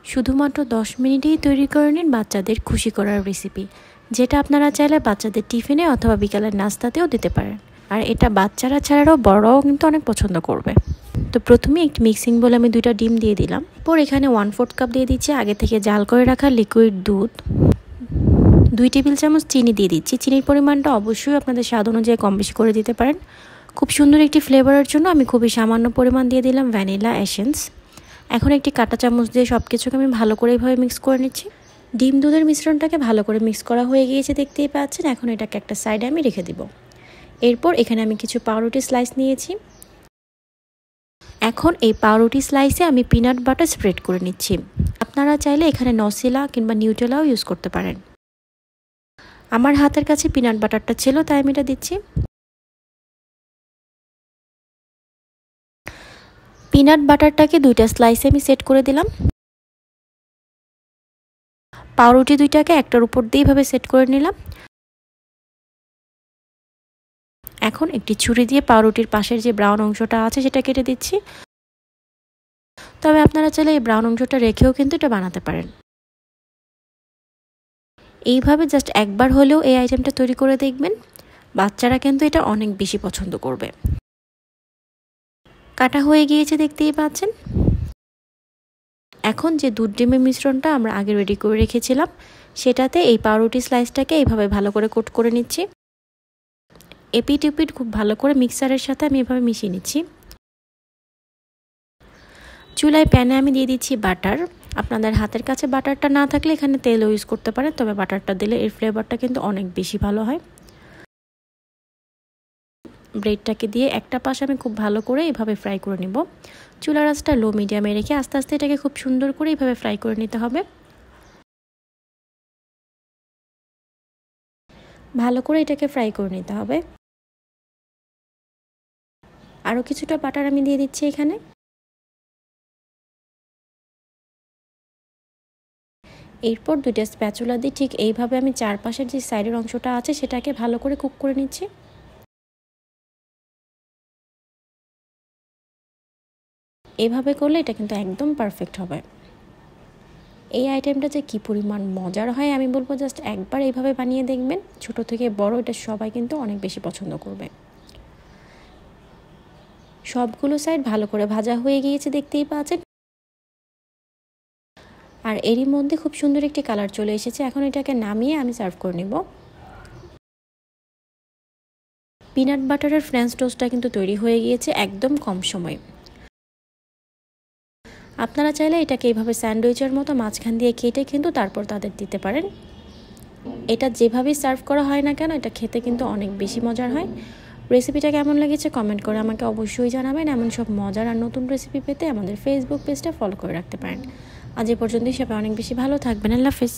শুধুমাত্র 10 মিনিটেই তৈরি করে নিন বাচ্চাদের খুশি করার রেসিপি, যেটা আপনারা চাইলে বাচ্চাদের টিফিনে অথবা বিকালের নাস্তাতেও দিতে পারেন। আর এটা বাচ্চারা ছাড়াও বড়রাও কিন্তু অনেক পছন্দ করবে। তো প্রথমে একটি মিক্সিং বলে আমি 2টা ডিম দিয়ে দিলাম। পর এখানে 1/4 কাপ দিয়ে দিচ্ছি আগে থেকে জাল করে রাখা লিকুইড দুধ। 2 টেবিল চামচ চিনি দিয়ে দিচ্ছি। চিনির পরিমাণটা অবশ্যই আপনাদের স্বাদ অনুযায়ী কম বেশি করে দিতে পারেন। খুব সুন্দর একটি ফ্লেভারের জন্য আমি খুবই সামান্য পরিমাণ দিয়ে দিলাম ভ্যানিলা এসেন্স। এখন একটি কাঁটা চামচ দিয়ে সব কিছুকে আমি ভালো করে এইভাবে মিক্স করে নিচ্ছি। ডিম দুধের মিশ্রণটাকে ভালো করে মিক্স করা হয়ে গিয়েছে, দেখতেই পাচ্ছেন। এখন এটাকে একটা সাইডে আমি রেখে দিব। এরপর এখানে আমি কিছু পাউরুটি স্লাইস নিয়েছি। এখন এই পাউরুটি স্লাইসে আমি পিনাট বাটার স্প্রেড করে নিচ্ছি। আপনারা চাইলে এখানে নসিলা কিংবা নিউটেলাও ইউজ করতে পারেন। আমার হাতের কাছে পিনাট বাটারটা ছিল, তাই আমি এটা দিচ্ছি। পিনাট বাটারটাকে 2টা স্লাইসে আমি সেট করে দিলাম। পাউরুটি 2টাকে একটার উপর দিয়ে এইভাবে সেট করে নিলাম। এখন একটি ছুরি দিয়ে পাউরুটির পাশের যে ব্রাউন অংশটা আছে সেটা কেটে দিচ্ছি। তবে আপনারা চাইলে এই ব্রাউন অংশটা রেখেও কিন্তু এটা বানাতে পারেন। এইভাবে জাস্ট একবার হলেও এই আইটেমটা তৈরি করে দেখবেন, বাচ্চারা কিন্তু এটা অনেক বেশি পছন্দ করবে। কাটা হয়ে গিয়েছে, দেখতেই পাচ্ছেন। এখন যে দুধ ডিমের মিশ্রণটা আমরা আগে রেডি করে রেখেছিলাম সেটাতে এই পাউরুটি স্লাইসটাকে এইভাবে ভালো করে কোট করে নিচ্ছি। এপিট ওপিট খুব ভালো করে মিক্সারের সাথে আমি এভাবে মিশিয়ে নিচ্ছি। চুলায় প্যানে আমি দিয়ে দিচ্ছি বাটার। আপনাদের হাতের কাছে বাটারটা না থাকলে এখানে তেলও ইউজ করতে পারেন, তবে বাটারটা দিলে এর ফ্লেভারটা কিন্তু অনেক বেশি ভালো হয়। ব্রেডটাকে দিয়ে একটা পাশ আমি খুব ভালো করে এইভাবে ফ্রাই করে নিব। চুলার আঁচটা লো মিডিয়ামে রেখে আস্তে আস্তে এটাকে খুব সুন্দর করে এইভাবে ফ্রাই করে নিতে হবে। ভালো করে এটাকে ফ্রাই করে নিতে হবে। আরও কিছুটা বাটার আমি দিয়ে দিচ্ছি এখানে। এরপর 2টা স্প্যাচুলা দিয়ে ঠিক এইভাবে আমি চারপাশের যে সাইডের অংশটা আছে সেটাকে ভালো করে কুক করে নিচ্ছি। এভাবে করলে এটা কিন্তু একদম পারফেক্ট হবে। এই আইটেমটা যে কী পরিমাণ মজার হয় আমি বলবো, জাস্ট একবার এইভাবে বানিয়ে দেখবেন। ছোট থেকে বড় এটা সবাই কিন্তু অনেক বেশি পছন্দ করবে। সবগুলো সাইড ভালো করে ভাজা হয়ে গিয়েছে, দেখতেই পাচ্ছেন। আর এরই মধ্যে খুব সুন্দর একটি কালার চলে এসেছে। এখন এটাকে নামিয়ে আমি সার্ভ করে নিব। পিনাট বাটারের ফ্রেঞ্চ টোস্টটা কিন্তু তৈরি হয়ে গিয়েছে একদম কম সময়ে। আপনারা চাইলে এটাকে এইভাবে স্যান্ডউইচের মতো মাঝখান দিয়ে কেটে কিন্তু তারপর তাদের দিতে পারেন। এটা যেভাবেই সার্ভ করা হয় না কেন, এটা খেতে কিন্তু অনেক বেশি মজার হয়। রেসিপিটা কেমন লেগেছে কমেন্ট করে আমাকে অবশ্যই জানাবেন। এমন সব মজার আর নতুন রেসিপি পেতে আমাদের ফেসবুক পেজটা ফলো করে রাখতে পারেন। আজ এ পর্যন্তই, সবাই অনেক বেশি ভালো থাকবেন। আল্লাহ হাফেজ।